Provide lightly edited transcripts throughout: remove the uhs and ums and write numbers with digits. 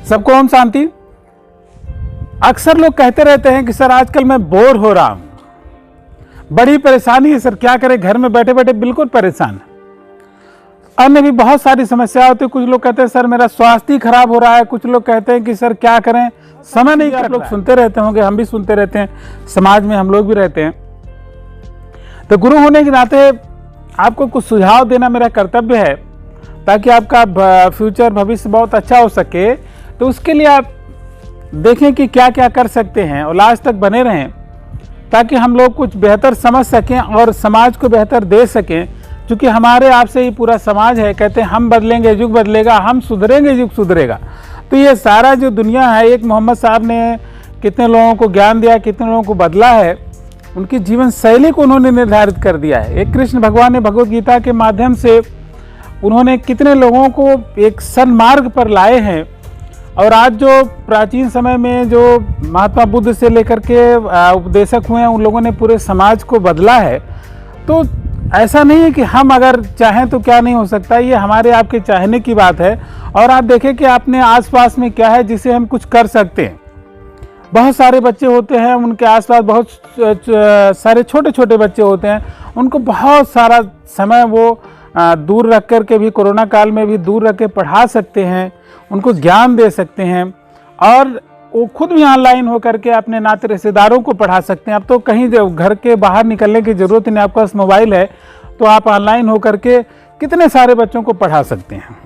सबको ओम शांति। अक्सर लोग कहते रहते हैं कि सर आजकल मैं बोर हो रहा हूं, बड़ी परेशानी है सर, क्या करें, घर में बैठे बैठे बिल्कुल परेशान है। अन्य भी बहुत सारी समस्या होती है। कुछ लोग कहते हैं सर मेरा स्वास्थ्य ही खराब हो रहा है, कुछ लोग कहते हैं कि सर क्या करें, समय नहीं। आप लोग सुनते रहते होंगे, हम भी सुनते रहते हैं, समाज में हम लोग भी रहते हैं। तो गुरु होने के नाते आपको कुछ सुझाव देना मेरा कर्तव्य है, ताकि आपका फ्यूचर भविष्य बहुत अच्छा हो सके। तो उसके लिए आप देखें कि क्या क्या कर सकते हैं और लास्ट तक बने रहें, ताकि हम लोग कुछ बेहतर समझ सकें और समाज को बेहतर दे सकें। क्योंकि हमारे आपसे ही पूरा समाज है। कहते हैं हम बदलेंगे युग बदलेगा, हम सुधरेंगे युग सुधरेगा। तो ये सारा जो दुनिया है, एक मोहम्मद साहब ने कितने लोगों को ज्ञान दिया, कितने लोगों को बदला है, उनकी जीवन शैली को उन्होंने निर्धारित कर दिया है। एक कृष्ण भगवान ने भगवद गीता के माध्यम से उन्होंने कितने लोगों को एक सन्मार्ग पर लाए हैं। और आज जो प्राचीन समय में जो महात्मा बुद्ध से लेकर के उपदेशक हुए हैं, उन लोगों ने पूरे समाज को बदला है। तो ऐसा नहीं है कि हम अगर चाहें तो क्या नहीं हो सकता, ये हमारे आपके चाहने की बात है। और आप देखें कि आपने आसपास में क्या है जिसे हम कुछ कर सकते हैं। बहुत सारे बच्चे होते हैं, उनके आसपास बहुत सारे छोटे छोटे बच्चे होते हैं, उनको बहुत सारा समय वो दूर रख कर के भी, कोरोना काल में भी दूर रख के पढ़ा सकते हैं, उनको ज्ञान दे सकते हैं। और वो खुद भी ऑनलाइन होकर के अपने नाते रिश्तेदारों को पढ़ा सकते हैं। अब तो कहीं घर के बाहर निकलने की ज़रूरत ही नहीं, आपके पास मोबाइल है तो आप ऑनलाइन होकर के कितने सारे बच्चों को पढ़ा सकते हैं।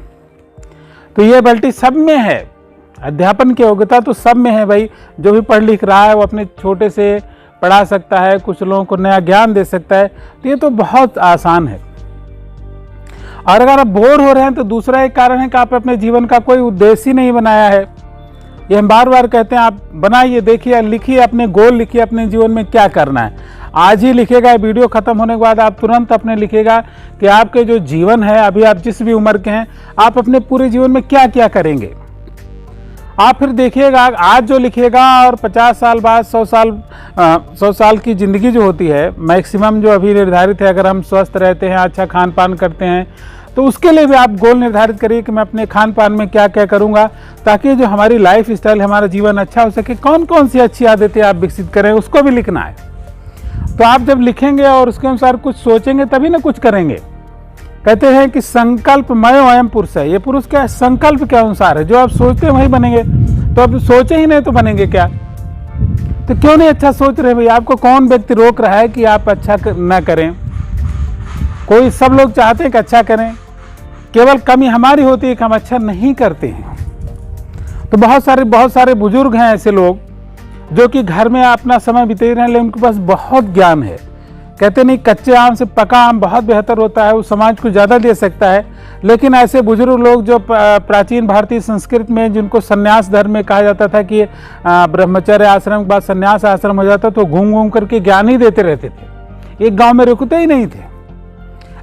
तो ये एबिलिटी सब में है, अध्यापन की योग्यता तो सब में है भाई। जो भी पढ़ लिख रहा है वो अपने छोटे से पढ़ा सकता है, कुछ लोगों को नया ज्ञान दे सकता है। तो ये तो बहुत आसान है। और अगर आप बोर हो रहे हैं तो दूसरा एक कारण है कि आप अपने जीवन का कोई उद्देश्य ही नहीं बनाया है। ये हम बार बार कहते हैं, आप बनाइए, देखिए, लिखिए, अपने गोल लिखिए, अपने जीवन में क्या करना है। आज ही लिखेगा, वीडियो खत्म होने के बाद आप तुरंत अपने लिखेगा कि आपके जो जीवन है, अभी आप जिस भी उम्र के हैं, आप अपने पूरे जीवन में क्या क्या करेंगे। आप फिर देखिएगा, आज जो लिखेगा और 50 साल बाद 100 साल की ज़िंदगी जो होती है मैक्सिमम जो अभी निर्धारित है, अगर हम स्वस्थ रहते हैं, अच्छा खान पान करते हैं, तो उसके लिए भी आप गोल निर्धारित करिए कि मैं अपने खान पान में क्या क्या करूंगा, ताकि जो हमारी लाइफ स्टाइल, हमारा जीवन अच्छा हो सके। कौन कौन सी अच्छी आदतें आप विकसित करें, उसको भी लिखना है। तो आप जब लिखेंगे और उसके अनुसार कुछ सोचेंगे तभी ना कुछ करेंगे। कहते हैं कि संकल्पमय अयम पुरुष है। ये पुरुष क्या है? संकल्प के अनुसार है। जो आप सोचते हैं वही बनेंगे। तो अब सोचे ही नहीं तो बनेंगे क्या? तो क्यों नहीं अच्छा सोच रहे भाई? आपको कौन व्यक्ति रोक रहा है कि आप अच्छा ना करें? कोई, सब लोग चाहते हैं कि अच्छा करें, केवल कमी हमारी होती है कि हम अच्छा नहीं करते हैं। तो बहुत सारे बुजुर्ग हैं ऐसे लोग जो कि घर में अपना समय बिता रहे हैं, लेकिन उनके पास बहुत ज्ञान है। कहते नहीं, कच्चे आम से पका आम बहुत बेहतर होता है, वो समाज को ज़्यादा दे सकता है। लेकिन ऐसे बुजुर्ग लोग जो प्राचीन भारतीय संस्कृति में, जिनको संन्यास धर्म में कहा जाता था कि ब्रह्मचर्य आश्रम के बाद संन्यास आश्रम हो जाता, तो घूम घूम करके ज्ञान ही देते रहते थे, एक गांव में रुकते ही नहीं थे।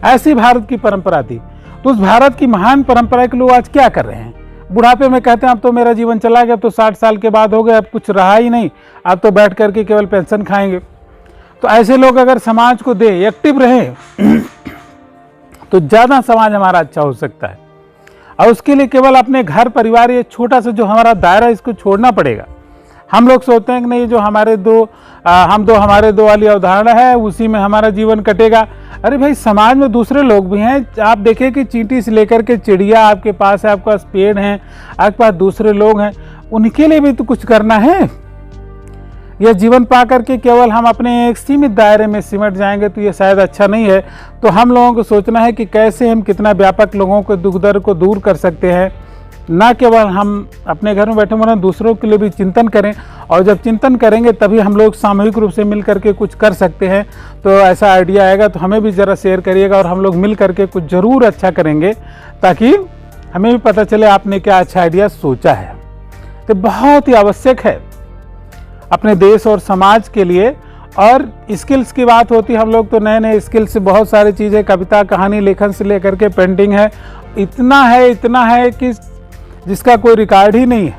ऐसी भारत की परंपरा थी। तो उस भारत की महान परंपरा के लोग आज क्या कर रहे हैं? बुढ़ापे में कहते हैं अब तो मेरा जीवन चला गया, तो 60 साल के बाद हो गया, अब कुछ रहा ही नहीं, अब तो बैठ करके केवल पेंशन खाएंगे। तो ऐसे लोग अगर समाज को दे, एक्टिव रहे, तो ज़्यादा समाज हमारा अच्छा हो सकता है। और उसके लिए केवल अपने घर परिवार, ये छोटा सा जो हमारा दायरा, इसको छोड़ना पड़ेगा। हम लोग सोचते हैं कि नहीं, जो हमारे दो वाली अवधारणा है, उसी में हमारा जीवन कटेगा। अरे भाई, समाज में दूसरे लोग भी हैं। आप देखें कि चींटी से लेकर के चिड़िया आपके पास है, आपके पास पेड़ हैं, आपके पास दूसरे लोग हैं, उनके लिए भी तो कुछ करना है। यह जीवन पा करके केवल हम अपने एक सीमित दायरे में सिमट जाएंगे तो ये शायद अच्छा नहीं है। तो हम लोगों को सोचना है कि कैसे हम कितना व्यापक लोगों को दुख दर्द को दूर कर सकते हैं। ना केवल हम अपने घर में बैठे हुए हैं, दूसरों के लिए भी चिंतन करें। और जब चिंतन करेंगे तभी हम लोग सामूहिक रूप से मिल करके कुछ कर सकते हैं। तो ऐसा आइडिया आएगा तो हमें भी ज़रा शेयर करिएगा, और हम लोग मिल करके कुछ ज़रूर अच्छा करेंगे, ताकि हमें भी पता चले आपने क्या अच्छा आइडिया सोचा है। तो बहुत ही आवश्यक है अपने देश और समाज के लिए। और स्किल्स की बात होती है, हम लोग तो नए नए स्किल्स से बहुत सारी चीज़ें, कविता, कहानी लेखन से लेकर के पेंटिंग है, इतना है कि जिसका कोई रिकॉर्ड ही नहीं है।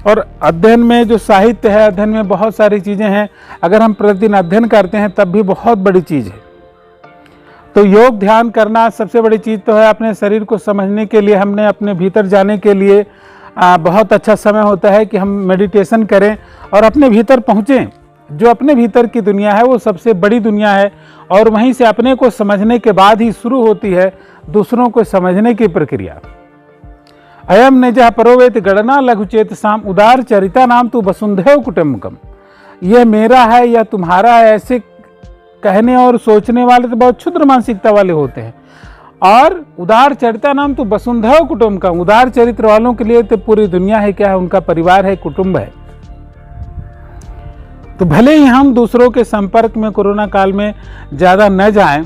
और अध्ययन में जो साहित्य है, अध्ययन में बहुत सारी चीज़ें हैं। अगर हम प्रतिदिन अध्ययन करते हैं तब भी बहुत बड़ी चीज़ है। तो योग ध्यान करना सबसे बड़ी चीज़ तो है। अपने शरीर को समझने के लिए, हमने अपने भीतर जाने के लिए बहुत अच्छा समय होता है कि हम मेडिटेशन करें और अपने भीतर पहुँचें। जो अपने भीतर की दुनिया है वो सबसे बड़ी दुनिया है, और वहीं से अपने को समझने के बाद ही शुरू होती है दूसरों को समझने की प्रक्रिया। अयम निजः परोवेत गणना लघुचेत साम उदार चरिता नाम तू वसुंधैव कुटुंबकम। यह मेरा है या तुम्हारा है, ऐसे कहने और सोचने वाले तो बहुत क्षुद्र मानसिकता वाले होते हैं। और उदार चरिता नाम तो वसुंधैव कुटुंबकम, उदार चरित्र वालों के लिए तो पूरी दुनिया है, क्या है, उनका परिवार है, कुटुंब है। तो भले ही हम दूसरों के संपर्क में कोरोना काल में ज़्यादा न जाएं,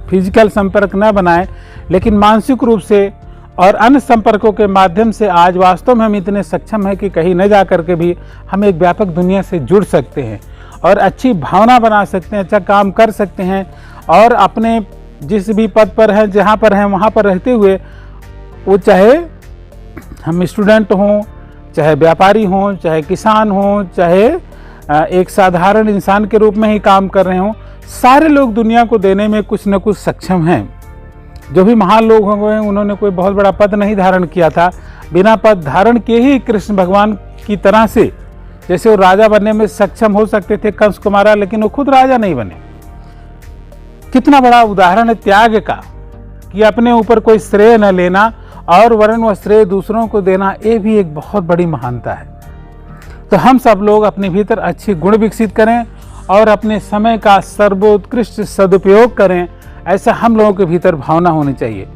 फिजिकल संपर्क न बनाएं, लेकिन मानसिक रूप से और अन्य संपर्कों के माध्यम से आज वास्तव में हम इतने सक्षम हैं कि कहीं न जा कर के भी हम एक व्यापक दुनिया से जुड़ सकते हैं और अच्छी भावना बना सकते हैं, अच्छा काम कर सकते हैं, और अपने जिस भी पद पर हैं, जहाँ पर हैं, वहाँ पर रहते हुए, वो चाहे हम स्टूडेंट हों, चाहे व्यापारी हों, चाहे किसान हों, चाहे एक साधारण इंसान के रूप में ही काम कर रहे हों, सारे लोग दुनिया को देने में कुछ न कुछ सक्षम हैं। जो भी महान लोग होंगे उन्होंने कोई बहुत बड़ा पद नहीं धारण किया था, बिना पद धारण के ही कृष्ण भगवान की तरह से, जैसे वो राजा बनने में सक्षम हो सकते थे कंस को मारा, लेकिन वो खुद राजा नहीं बने। कितना बड़ा उदाहरण है त्याग का, कि अपने ऊपर कोई श्रेय न लेना और वरन वह श्रेय दूसरों को देना, ये भी एक बहुत बड़ी महानता है। तो हम सब लोग अपने भीतर अच्छे गुण विकसित करें और अपने समय का सर्वोत्कृष्ट सदुपयोग करें, ऐसा हम लोगों के भीतर भावना होनी चाहिए।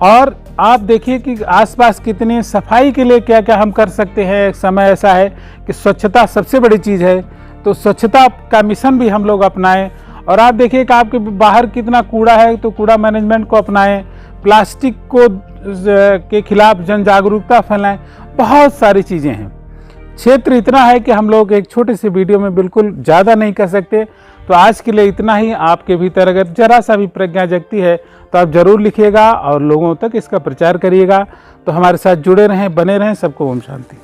और आप देखिए कि आसपास कितनी सफाई के लिए क्या क्या हम कर सकते हैं। एक समय ऐसा है कि स्वच्छता सबसे बड़ी चीज़ है, तो स्वच्छता का मिशन भी हम लोग अपनाएं। और आप देखिए कि आपके बाहर कितना कूड़ा है, तो कूड़ा मैनेजमेंट को अपनाएं, प्लास्टिक को के खिलाफ जन जागरूकता फैलाएं, बहुत सारी चीज़ें हैं। क्षेत्र इतना है कि हम लोग एक छोटे से वीडियो में बिल्कुल ज़्यादा नहीं कर सकते। तो आज के लिए इतना ही। आपके भीतर अगर जरा सा भी प्रज्ञा जगती है तो आप ज़रूर लिखिएगा और लोगों तक इसका प्रचार करिएगा। तो हमारे साथ जुड़े रहें, बने रहें। सबको ओम शांति।